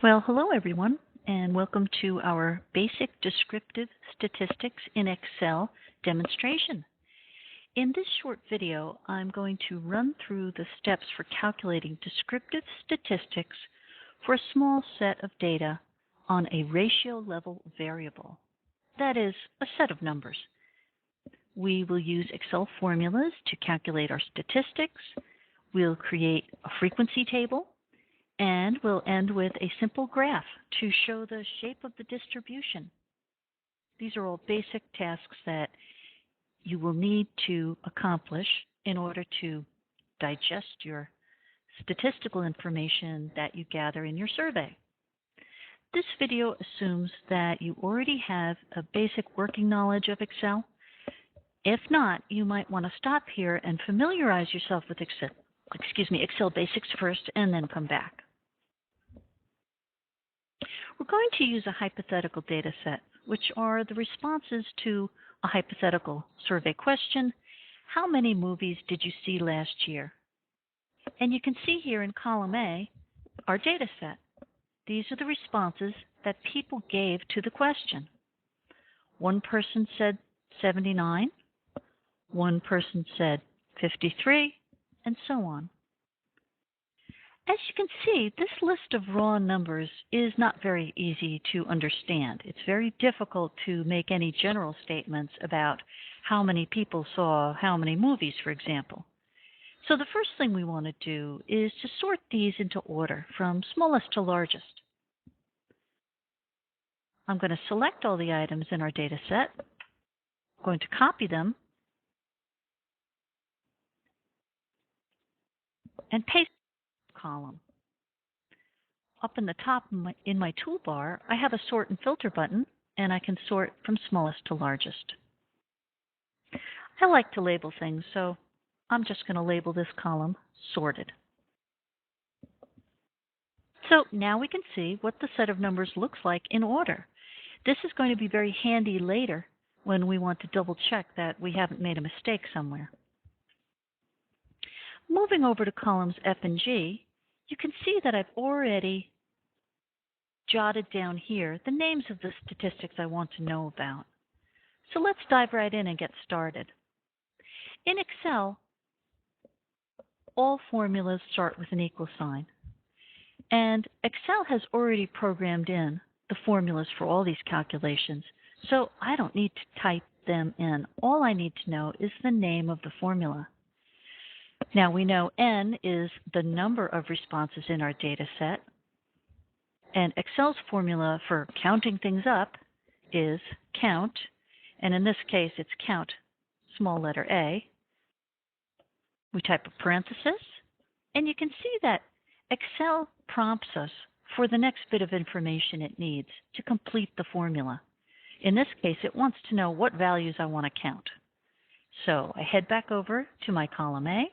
Well, hello everyone, and welcome to our basic descriptive statistics in Excel demonstration. In this short video, I'm going to run through the steps for calculating descriptive statistics for a small set of data on a ratio level variable. That is, a set of numbers. We will use Excel formulas to calculate our statistics. We'll create a frequency table, and we'll end with a simple graph to show the shape of the distribution. These are all basic tasks that you will need to accomplish in order to digest your statistical information that you gather in your survey. This video assumes that you already have a basic working knowledge of Excel. If not, you might want to stop here and familiarize yourself with Excel basics first and then come back. We're going to use a hypothetical data set, which are the responses to a hypothetical survey question. How many movies did you see last year? And you can see here in column A our data set. These are the responses that people gave to the question. One person said 79, one person said 53, and so on. As you can see, this list of raw numbers is not very easy to understand. It's very difficult to make any general statements about how many people saw how many movies, for example. So the first thing we want to do is to sort these into order from smallest to largest. I'm going to select all the items in our data set. I'm going to copy them and paste column. Up in the top in my toolbar, I have a sort and filter button, and I can sort from smallest to largest. I like to label things, so I'm just going to label this column sorted. So now we can see what the set of numbers looks like in order. This is going to be very handy later when we want to double check that we haven't made a mistake somewhere. Moving over to columns F and G, you can see that I've already jotted down here the names of the statistics I want to know about. So let's dive right in and get started. In Excel, all formulas start with an equal sign. And Excel has already programmed in the formulas for all these calculations, so I don't need to type them in. All I need to know is the name of the formula. Now we know N is the number of responses in our data set, and Excel's formula for counting things up is count, and in this case it's count, small letter A. We type a parenthesis, and you can see that Excel prompts us for the next bit of information it needs to complete the formula. In this case, it wants to know what values I want to count. So I head back over to my column A,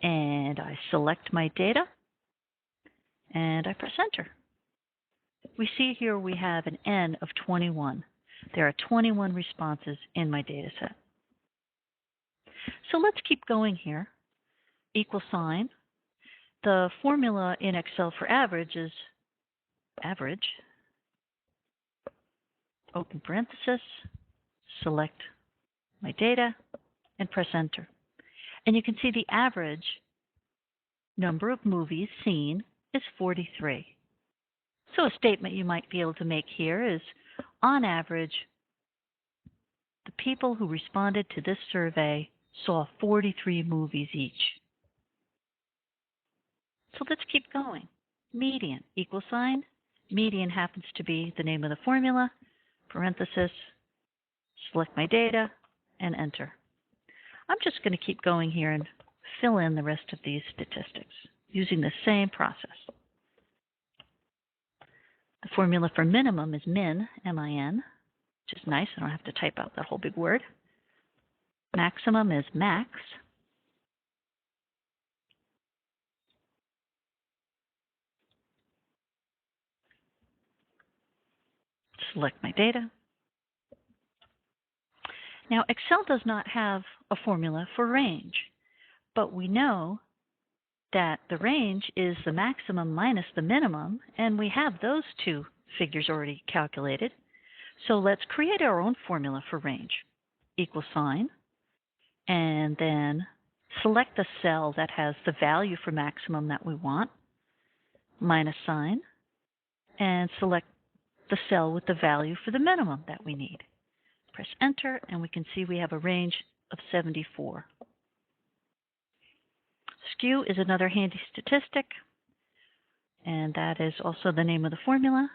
and I select my data, and I press enter. We see here we have an N of 21. There are 21 responses in my data set. So let's keep going here. Equal sign. The formula in Excel for average is average, open parenthesis, select my data, and press enter. And you can see the average number of movies seen is 43. So a statement you might be able to make here is, on average, the people who responded to this survey saw 43 movies each. So let's keep going. Median, equal sign. Median happens to be the name of the formula, parenthesis, select my data, and enter. I'm just going to keep going here and fill in the rest of these statistics using the same process. The formula for minimum is min, M-I-N, which is nice. I don't have to type out that whole big word. Maximum is max. Select my data. Now, Excel does not have a formula for range, but we know that the range is the maximum minus the minimum, and we have those two figures already calculated. So let's create our own formula for range. Equal sign, and then select the cell that has the value for maximum that we want, minus sign, and select the cell with the value for the minimum that we need. Press enter, and we can see we have a range of 74. Skew is another handy statistic, and that is also the name of the formula.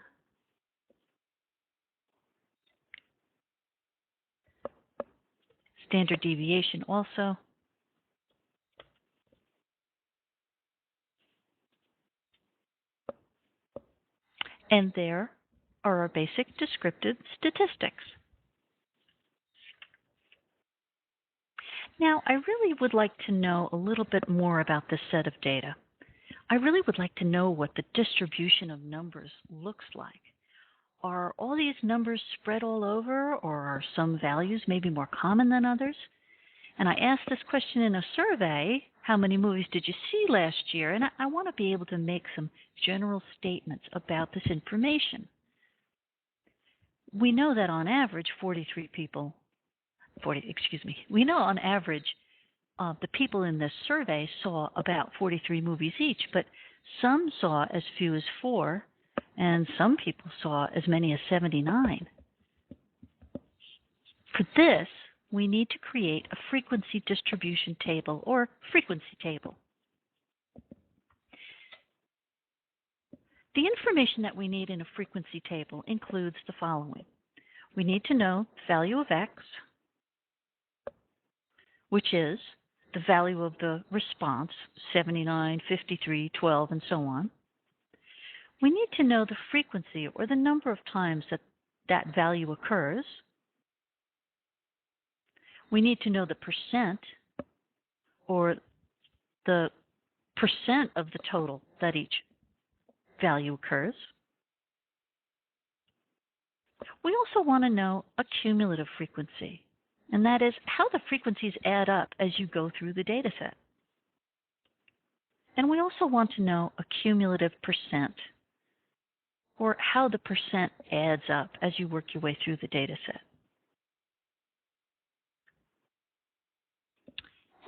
Standard deviation also. And there are our basic descriptive statistics. Now, I really would like to know a little bit more about this set of data. I really would like to know what the distribution of numbers looks like. Are all these numbers spread all over, or are some values maybe more common than others? And I asked this question in a survey, how many movies did you see last year? And I want to be able to make some general statements about this information. We know that on average, we know on average the people in this survey saw about 43 movies each, but some saw as few as 4, and some people saw as many as 79. For this, we need to create a frequency distribution table, or frequency table. The information that we need in a frequency table includes the following. We need to know the value of x, which is the value of the response, 79, 53, 12, and so on. We need to know the frequency, or the number of times that that value occurs. We need to know the percent, or the percent of the total that each value occurs. We also want to know a cumulative frequency, and that is how the frequencies add up as you go through the data set. And we also want to know a cumulative percent, or how the percent adds up as you work your way through the data set.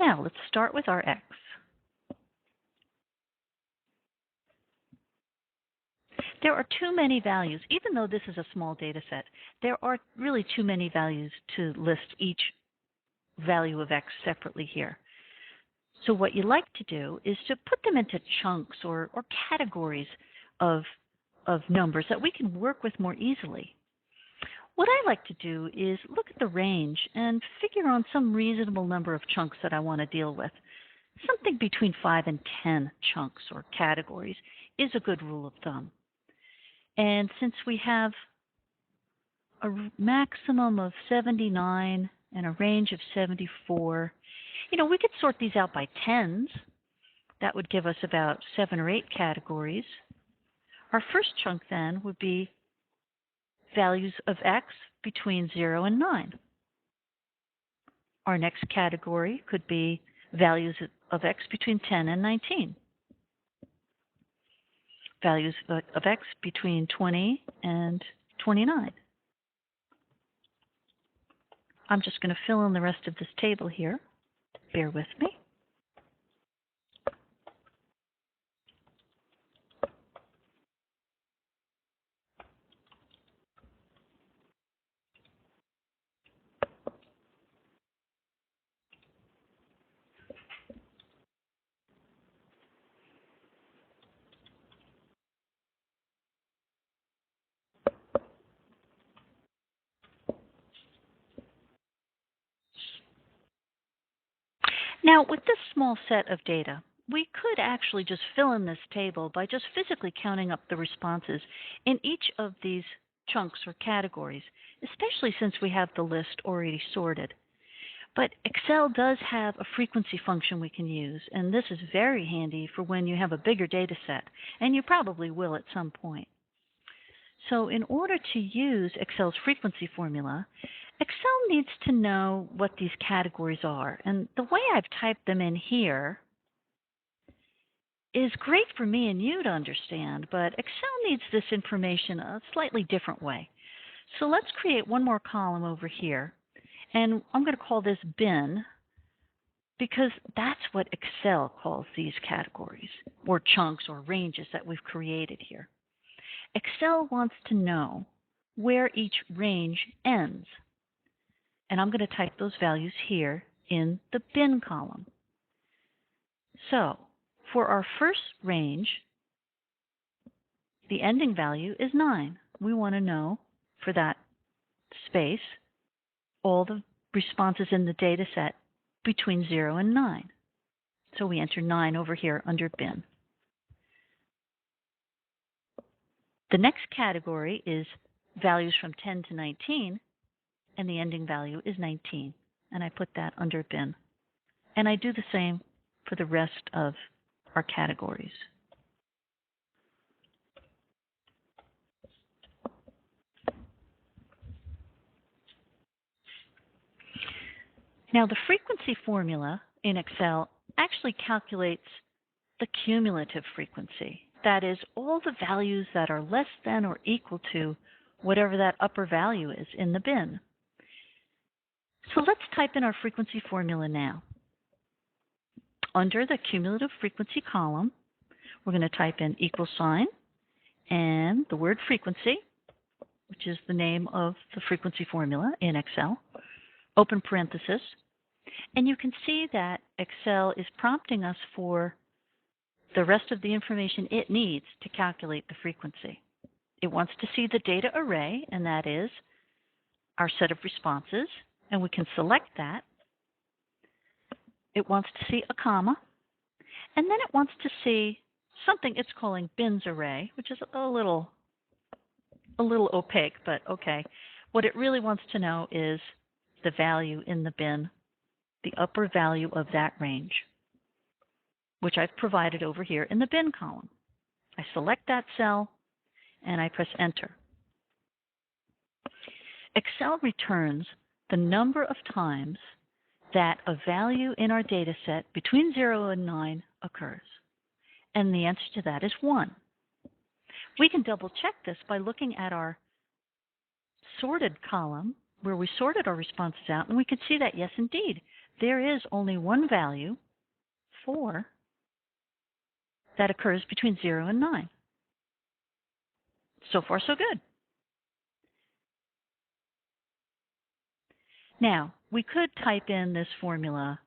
Now let's start with our x. There are too many values. Even though this is a small data set, there are really too many values to list each value of x separately here. So what you like to do is to put them into chunks or categories of numbers that we can work with more easily. What I like to do is look at the range and figure on some reasonable number of chunks that I want to deal with. Something between 5 and 10 chunks or categories is a good rule of thumb. And since we have a maximum of 79 and a range of 74, we could sort these out by tens. That would give us about 7 or 8 categories. Our first chunk then would be values of x between 0 and 9. Our next category could be values of x between 10 and 19. Values of x between 20 and 29. I'm just going to fill in the rest of this table here. Bear with me. Now, with this small set of data, we could actually just fill in this table by just physically counting up the responses in each of these chunks or categories, especially since we have the list already sorted. But Excel does have a frequency function we can use, and this is very handy for when you have a bigger data set, and you probably will at some point. So in order to use Excel's frequency formula, Excel needs to know what these categories are. And the way I've typed them in here is great for me and you to understand, but Excel needs this information a slightly different way. So let's create one more column over here, and I'm going to call this bin because that's what Excel calls these categories or chunks or ranges that we've created here. Excel wants to know where each range ends, and I'm going to type those values here in the bin column. So for our first range, the ending value is 9. We want to know for that space all the responses in the data set between 0 and 9. So we enter 9 over here under bin. The next category is values from 10 to 19, and the ending value is 19. And I put that under bin. And I do the same for the rest of our categories. Now, the frequency formula in Excel actually calculates the cumulative frequency. That is, all the values that are less than or equal to whatever that upper value is in the bin. So let's type in our frequency formula now. Under the cumulative frequency column, we're going to type in equal sign and the word frequency, which is the name of the frequency formula in Excel, open parenthesis, and you can see that Excel is prompting us for the rest of the information it needs to calculate the frequency. It wants to see the data array, and that is our set of responses, and we can select that. It wants to see a comma, and then it wants to see something it's calling bins array, which is a little opaque, but okay. What it really wants to know is the value in the bin, the upper value of that range, which I've provided over here in the bin column. I select that cell and I press enter. Excel returns the number of times that a value in our data set between 0 and 9 occurs. And the answer to that is 1. We can double check this by looking at our sorted column where we sorted our responses out, and we can see that, yes, indeed, there is only one value, 4, that occurs between 0 and 9. So far, so good. Now, we could type in this formula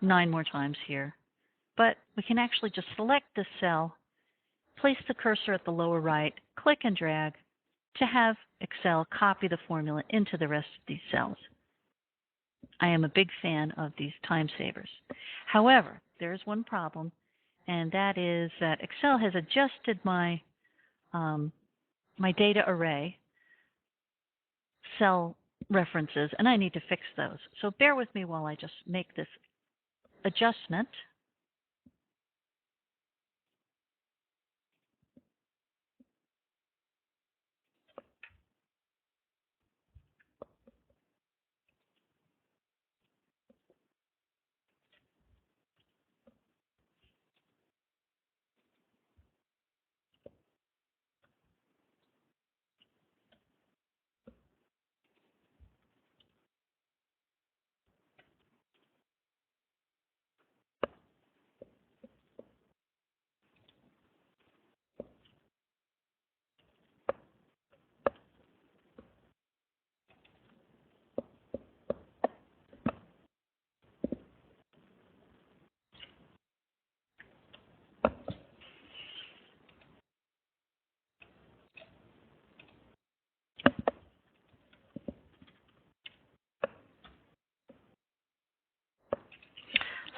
9 more times here, but we can actually just select this cell, place the cursor at the lower right, click and drag to have Excel copy the formula into the rest of these cells. I am a big fan of these time savers. However, there is one problem, and that is that Excel has adjusted my my data array cell references, and I need to fix those. So bear with me while I just make this adjustment.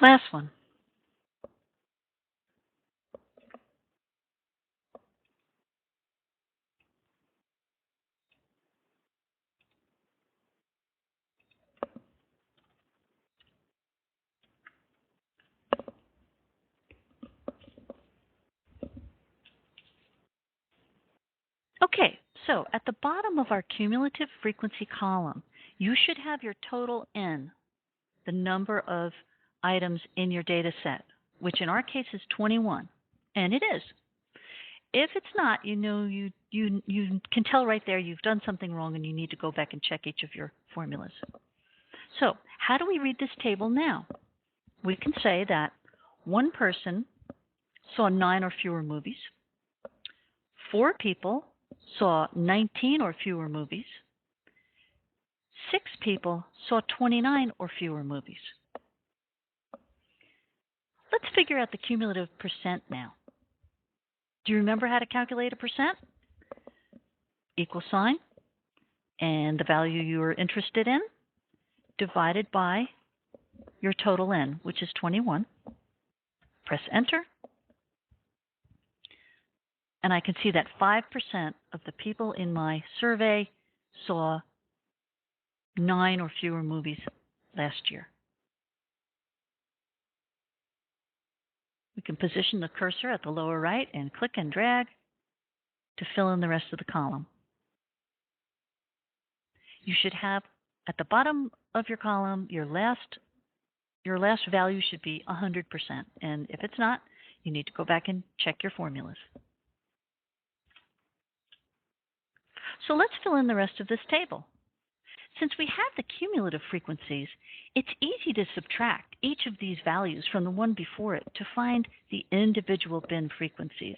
Last one. Okay, so at the bottom of our cumulative frequency column, you should have your total N, the number of items in your data set, which in our case is 21, and it is. If it's not, you know you can tell right there you've done something wrong and you need to go back and check each of your formulas. So how do we read this table now? We can say that one person saw 9 or fewer movies. 4 people saw 19 or fewer movies. 6 people saw 29 or fewer movies. Let's figure out the cumulative percent now. Do you remember how to calculate a percent? Equal sign and the value you are interested in divided by your total N, which is 21. Press enter. And I can see that 5% of the people in my survey saw 9 or fewer movies last year. We can position the cursor at the lower right and click and drag to fill in the rest of the column. You should have at the bottom of your column, your last value should be 100%. And if it's not, you need to go back and check your formulas. So let's fill in the rest of this table. Since we have the cumulative frequencies, it's easy to subtract each of these values from the one before it to find the individual bin frequencies.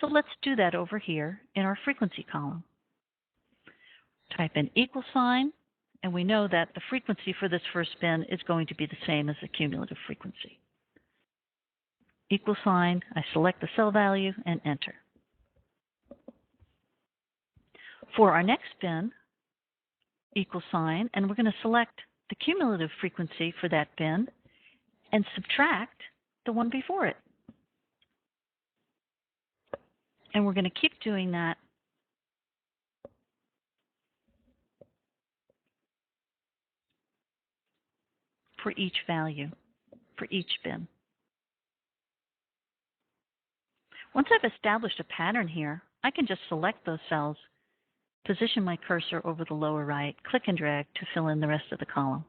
So let's do that over here in our frequency column. Type in equal sign, and we know that the frequency for this first bin is going to be the same as the cumulative frequency. Equal sign, I select the cell value and enter. For our next bin, equal sign, and we're going to select the cumulative frequency for that bin and subtract the one before it. And we're going to keep doing that for each value, for each bin. Once I've established a pattern here, I can just select those cells, position my cursor over the lower right, click and drag to fill in the rest of the column.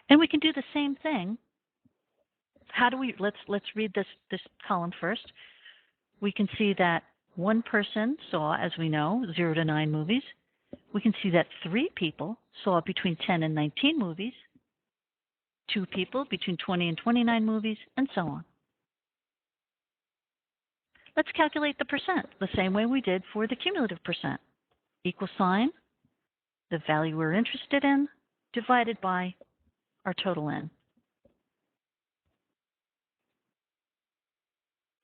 And we can do the same thing. How do we, let's read this column first. We can see that one person saw, as we know, 0 to 9 movies. We can see that 3 people saw between 10 and 19 movies, 2 people between 20 and 29 movies, and so on. Let's calculate the percent the same way we did for the cumulative percent. Equal sign, the value we're interested in, divided by our total N.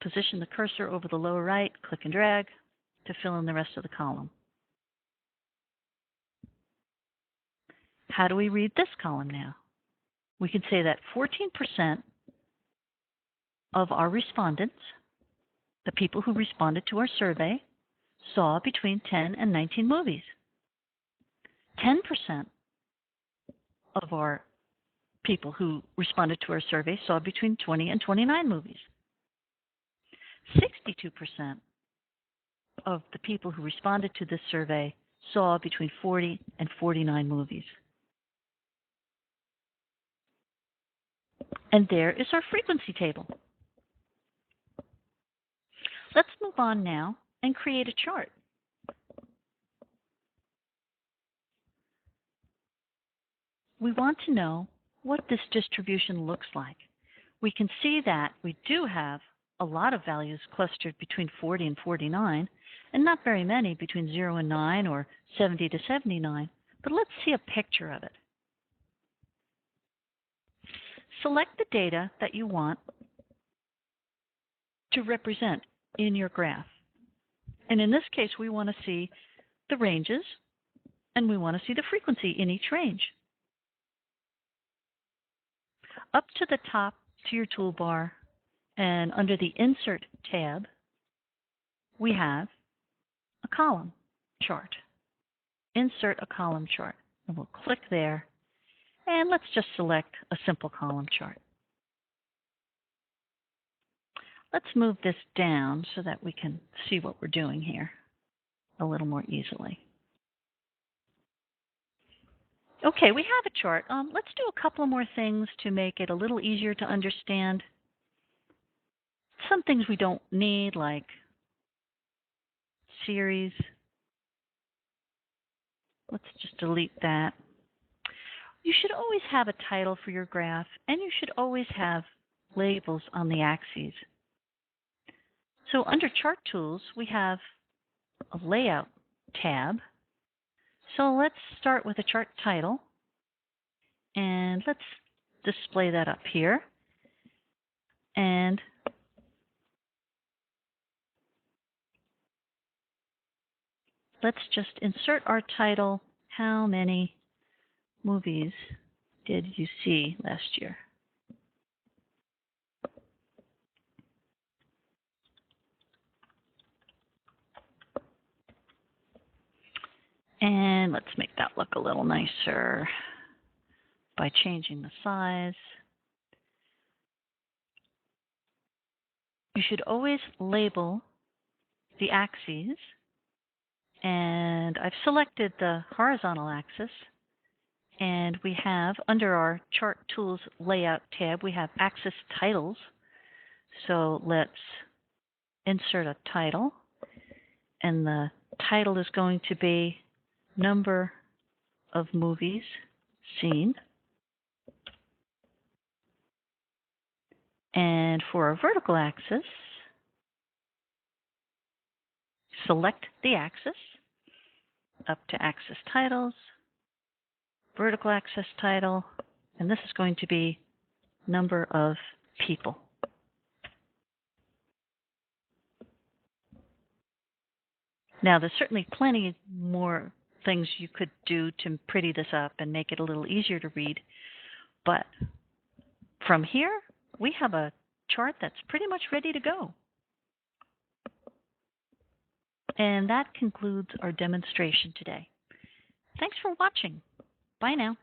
Position the cursor over the lower right, click and drag to fill in the rest of the column. How do we read this column now? We can say that 14% of our respondents, the people who responded to our survey, saw between 10 and 19 movies. 10% of our people who responded to our survey saw between 20 and 29 movies. 62% of the people who responded to this survey saw between 40 and 49 movies. And there is our frequency table. Let's move on now and create a chart. We want to know what this distribution looks like. We can see that we do have a lot of values clustered between 40 and 49, and not very many between 0 and 9 or 70 to 79. But let's see a picture of it. Select the data that you want to represent in your graph. And in this case, we want to see the ranges, and we want to see the frequency in each range. Up to the top to your toolbar, and under the Insert tab, we have a column chart. Insert a column chart. And we'll click there, and let's just select a simple column chart. Let's move this down so that we can see what we're doing here a little more easily. Okay, we have a chart. Let's do a couple more things to make it a little easier to understand. Some things we don't need, like series. Let's just delete that. You should always have a title for your graph, and you should always have labels on the axes. So under Chart Tools, we have a Layout tab. So let's start with a chart title, and let's display that up here. And let's just insert our title, how many movies did you see last year? And let's make that look a little nicer by changing the size. You should always label the axes, and I've selected the horizontal axis, and we have under our Chart Tools Layout tab, we have Axis Titles. So let's insert a title, and the title is going to be Number of Movies Seen. And for our vertical axis, select the axis, up to Axis Titles, vertical axis title, and this is going to be number of people. Now, there's certainly plenty more things you could do to pretty this up and make it a little easier to read, but from here, we have a chart that's pretty much ready to go. And that concludes our demonstration today. Thanks for watching. Bye now.